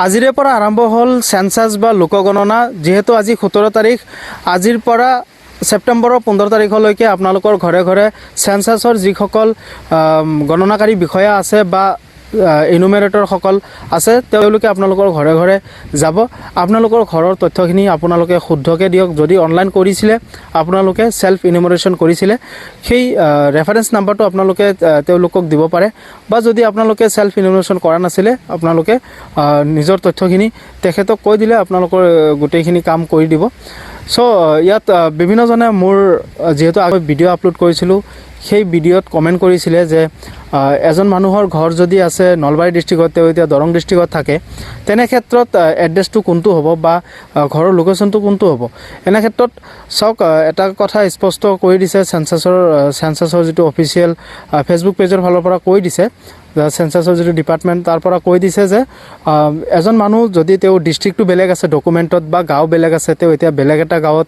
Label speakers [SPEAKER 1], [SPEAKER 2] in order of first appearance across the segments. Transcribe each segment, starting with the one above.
[SPEAKER 1] আজিৰে পৰা আৰম্ভ হ'ল সেন্সাস বা লোকগণনা। যেহেতু আজি 17 তাৰিখ, আজিৰ পৰা ছেপ্টেম্বৰৰ 15 তাৰিখলৈকে আপোনালোকৰ ঘৰে ঘৰে সেন্সাসৰ যিসকল গণনাকাৰী বিষয়া আছে বা ইনুমেৰেটৰসকল আছে তেওঁলোকে আপোনালোকৰ ঘৰে ঘৰে যাব। আপোনালোকৰ ঘৰৰ তথ্যখিনি আপোনালোকে শুদ্ধকৈ দিয়ক। যদি অনলাইন কৰিছিলে, আপোনালোকে সেল্ফ ইনুমেৰেশ্যন কৰিছিলে, সেই ৰেফাৰেন্স নাম্বাৰটো আপোনালোকে তেওঁলোকক দিব পাৰে। বা যদি আপোনালোকে সেল্ফ ইনুমেৰেশ্যন কৰা নাছিলে, আপোনালোকে নিজৰ তথ্যখিনি তেখেতক কৈ দিলে আপোনালোকৰ গোটেইখিনি কাম কৰি দিব। চ' ইয়াত বিভিন্নজনে মোৰ যিহেতু আগত ভিডিঅ' আপলোড কৰিছিলোঁ, সেই ভিডিঅ'ত কমেণ্ট কৰিছিলে যে এজন মানুহৰ ঘৰ যদি আছে নলবাৰী ডিষ্ট্ৰিক্টত, তেওঁ এতিয়া দৰং ডিষ্ট্ৰিক্টত থাকে, তেনে ক্ষেত্ৰত এড্ৰেছটো কোনটো হ'ব বা ঘৰৰ লোকেশ্যনটো কোনটো হ'ব। এনে ক্ষেত্ৰত চাওক, এটা কথা স্পষ্ট কৰি দিছে সেন্সাসৰ যিটো অফিচিয়েল ফেচবুক পেজৰ ফালৰ পৰা কৈ দিছে, সেন্সাসৰ যিটো ডিপাৰ্টমেণ্ট তাৰ পৰা কৈ দিছে যে এজন মানুহ যদি তেওঁৰ ডিষ্ট্ৰিক্টটো বেলেগ আছে ডকুমেণ্টত বা গাঁও বেলেগ আছে, তেওঁ এতিয়া বেলেগ এটা গাঁৱত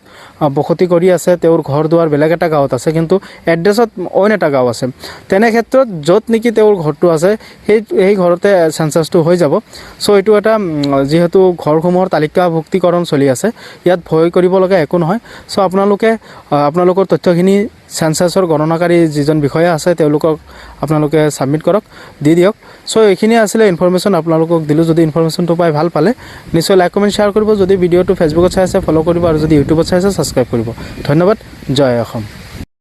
[SPEAKER 1] বসতি কৰি আছে, তেওঁৰ ঘৰ দুৱাৰ বেলেগ এটা গাঁৱত আছে, কিন্তু এড্ৰেছত অইন এটা গাঁও আছে, তেনে ক্ষেত্ৰত য'ত নেকি তেওঁৰ ঘৰটো আছে সেই ঘৰতে সেন্সাসটো হৈ যাব। চ' এইটো এটা যিহেতু ঘৰসমূহৰ তালিকাভুক্তিকৰণ চলি আছে, ইয়াত ভয় কৰিব লগা একো নহয়। চ' আপোনালোকৰ তথ্যখিনি সেন্সাসৰ গণনাকাৰী যিজন বিষয়া আছে তেওঁলোকক আপোনালোকে ছাবমিট কৰক, দি দিয়ক। চ' এইখিনিয়ে আছিলে ইনফৰমেশ্যন, আপোনালোকক দিলোঁ। যদি ইনফৰমেশ্যনটো পাই ভাল পালে নিশ্চয় লাইক কমেণ্ট শ্বেয়াৰ কৰিব। যদি ভিডিঅ'টো ফেচবুকত চাই আছে ফ'ল' কৰিব, আৰু যদি ইউটিউবত চাই আছে ছাবস্ক্ৰাইব কৰিব। ধন্যবাদ। জয় অসম।